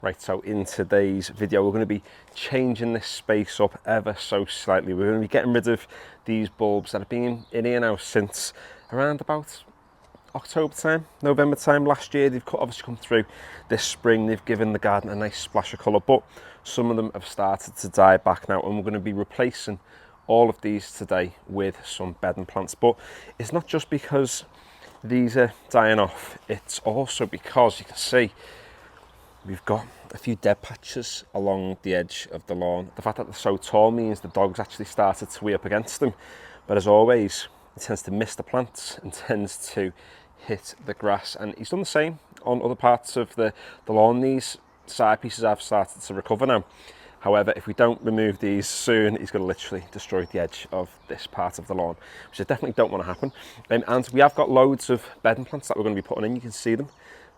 Right, so in today's video, we're going to be changing this space up ever so slightly. We're going to be getting rid of these bulbs that have been in here now since around about October time, November time last year. They've obviously come through this spring. They've given the garden a nice splash of colour, but some of them have started to die back now, and we're going to be replacing all of these today with some bedding plants. But it's not just because these are dying off, it's also because you can see we've got a few dead patches along the edge of the lawn. The fact that they're so tall means the dogs actually started to wee up against them. But as always, it tends to miss the plants and tends to hit the grass. And he's done the same on other parts of the lawn. These side pieces have started to recover now. However, if we don't remove these soon, he's going to literally destroy the edge of this part of the lawn, which I definitely don't want to happen. And we have got loads of bedding plants that we're going to be putting in. You can see them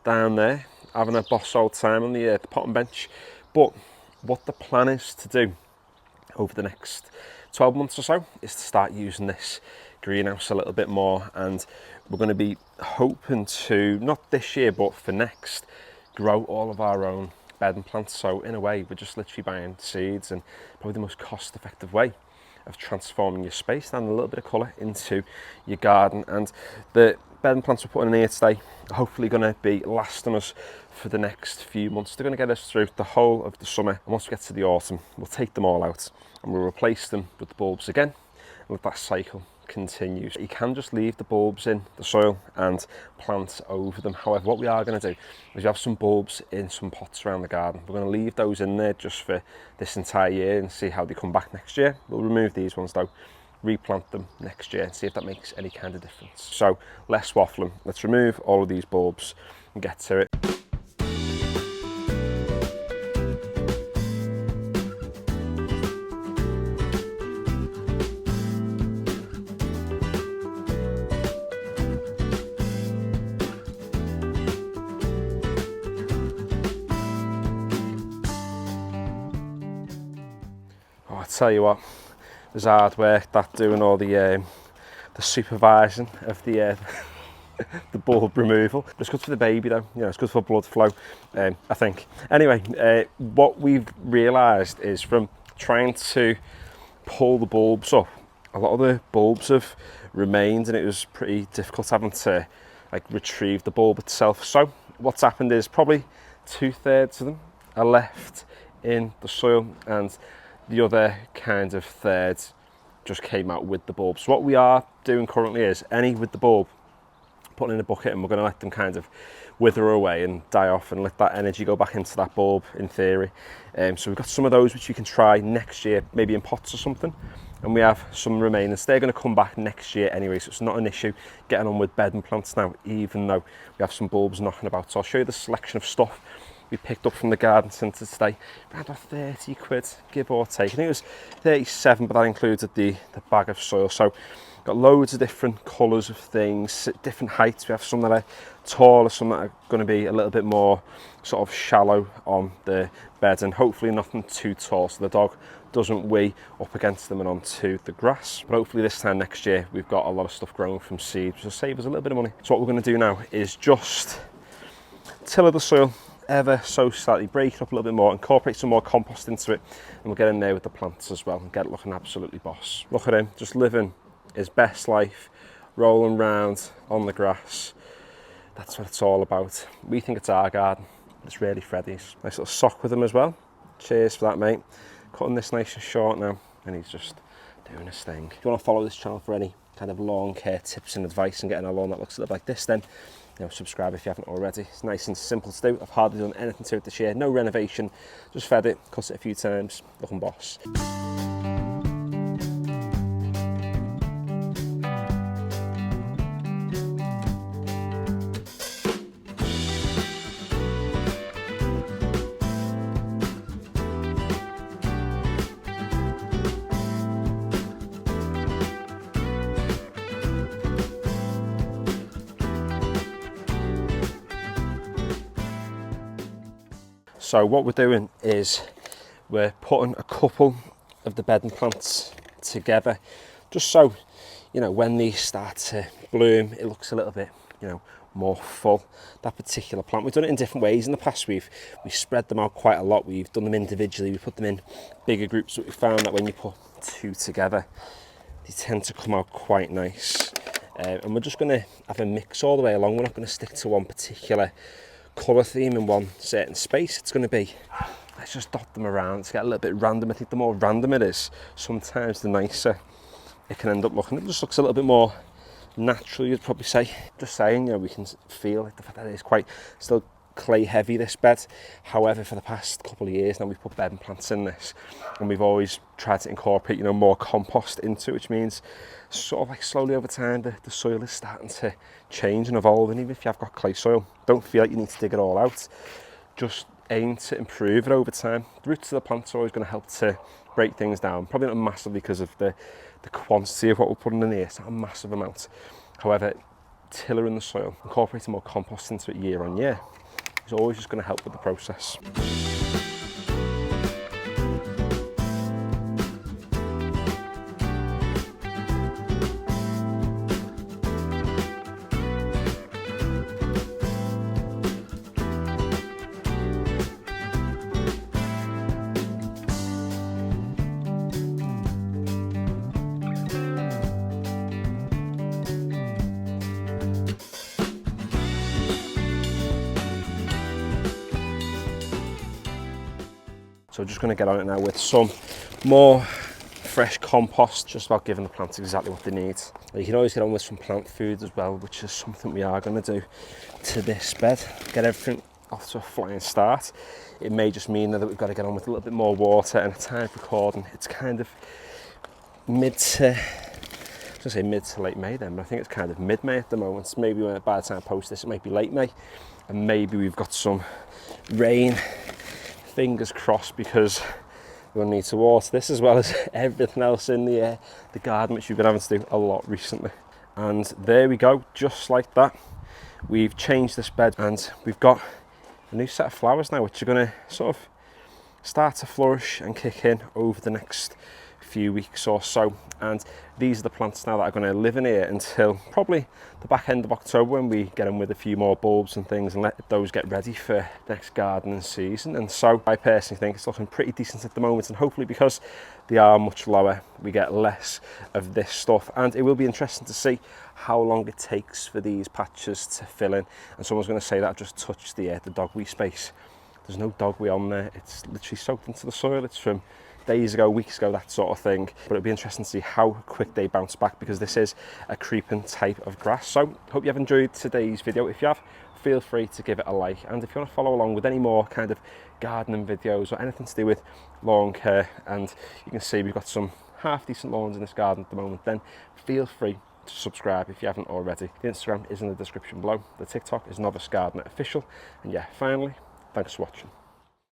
down there, having a boss old time on the potting bench. But what the plan is to do over the next 12 months or so is to start using this greenhouse a little bit more, and we're going to be hoping to, not this year but for next, grow all of our own bedding plants. So in a way, we're just literally buying seeds, and probably the most cost effective way of transforming your space and a little bit of colour into your garden. And the bedding plants we're putting in here today are hopefully going to be lasting us for the next few months. They're going to get us through the whole of the summer, and once we get to the autumn, we'll take them all out and we'll replace them with the bulbs again, and let that cycle continues. You can just leave the bulbs in the soil and plant over them. However, what we are going to do is we have some bulbs in some pots around the garden. We're going to leave those in there just for this entire year and see how they come back next year. We'll remove these ones though, replant them next year and see if that makes any kind of difference. So less waffling, let's remove all of these bulbs and get to it. I tell you what, there's hard work that doing all the supervising of the the bulb removal. But it's good for the baby though, you know, it's good for blood flow, I think. Anyway, what we've realised is from trying to pull the bulbs up, a lot of the bulbs have remained, and it was pretty difficult having to like retrieve the bulb itself. So what's happened is probably 2/3 of them are left in the soil, and the other kind of third just came out with the bulb. So what we are doing currently is any with the bulb, putting in a bucket, and we're going to let them kind of wither away and die off and let that energy go back into that bulb in theory. So we've got some of those which you can try next year, maybe in pots or something, and we have some remaining. So they're going to come back next year anyway, so it's not an issue getting on with bedding plants now, even though we have some bulbs knocking about. So I'll show you the selection of stuff we picked up from the garden centre today. Around about 30 quid, give or take. I think it was 37, but that included the bag of soil. So got loads of different colours of things, different heights. We have some that are taller, some that are going to be a little bit more sort of shallow on the bed, and hopefully nothing too tall so the dog doesn't wee up against them and onto the grass. But hopefully this time next year we've got a lot of stuff growing from seed, which will save us a little bit of money. So what we're going to do now is just till the soil ever so slightly, break it up a little bit more, incorporate some more compost into it, and we'll get in there with the plants as well and get it looking absolutely boss. Look at him, just living his best life, rolling round on the grass. That's what it's all about. We think it's our garden, but it's really Freddie's. Nice little sock with him as well. Cheers for that, mate. Cutting this nice and short now, and he's just doing his thing. If you want to follow this channel for any kind of lawn care tips and advice and getting a lawn that looks a little like this, then subscribe if you haven't already. It's nice and simple to do. I've hardly done anything to it this year. No renovation, just fed it, cut it a few times, looking boss. So what we're doing is we're putting a couple of the bedding plants together, just so, you know, when these start to bloom, it looks a little bit, you know, more full. That particular plant, we've done it in different ways in the past. We've spread them out quite a lot. We've done them individually, we put them in bigger groups, but we found that when you put two together, they tend to come out quite nice. And we're just going to have a mix all the way along. We're not going to stick to one particular colour theme in one certain space. It's going to be, let's just dot them around. It's get a little bit random. I think the more random it is, sometimes the nicer it can end up looking. It just looks a little bit more natural, you'd probably say. Just saying, you know, we can feel like the fact that it is quite still clay heavy, this bed. However, for the past couple of years now, we've put bedding plants in this, and we've always tried to incorporate, you know, more compost into it, which means sort of like slowly over time the soil is starting to change and evolve. And even if you have got clay soil, don't feel like you need to dig it all out. Just aim to improve it over time. The roots of the plants are always going to help to break things down, probably not massively because of the quantity of what we're putting in here. It's not a massive amount. However, tiller in the soil, incorporating more compost into it year on year, is always just going to help with the process. So we're just going to get on it now with some more fresh compost, just about giving the plants exactly what they need. You can always get on with some plant food as well, which is something we are going to do to this bed. Get everything off to a flying start. It may just mean that we've got to get on with a little bit more water and a time of recording. It's kind of mid to late May then, but I think it's kind of mid-May at the moment. So maybe by the time I post this, it might be late May, and maybe we've got some rain. Fingers crossed, because we'll need to water this as well as everything else in the garden, which we've been having to do a lot recently. And there we go, just like that. We've changed this bed and we've got a new set of flowers now, which are going to sort of start to flourish and kick in over the next few weeks or so. And these are the plants now that are going to live in here until probably the back end of October, when we get in with a few more bulbs and things and let those get ready for next gardening season. And so I personally think it's looking pretty decent at the moment, and hopefully because they are much lower, we get less of this stuff. And it will be interesting to see how long it takes for these patches to fill in. And someone's going to say that I've just touched the dogweed space. There's no dogweed on there, it's literally soaked into the soil. It's from days ago, weeks ago, that sort of thing. But it'll be interesting to see how quick they bounce back, because this is a creeping type of grass. So hope you have enjoyed today's video. If you have, feel free to give it a like, and if you want to follow along with any more kind of gardening videos or anything to do with lawn care, and you can see we've got some half decent lawns in this garden at the moment, then feel free to subscribe if you haven't already. The Instagram is in the description below. The TikTok is Novice Gardener Official. And yeah, finally, thanks for watching.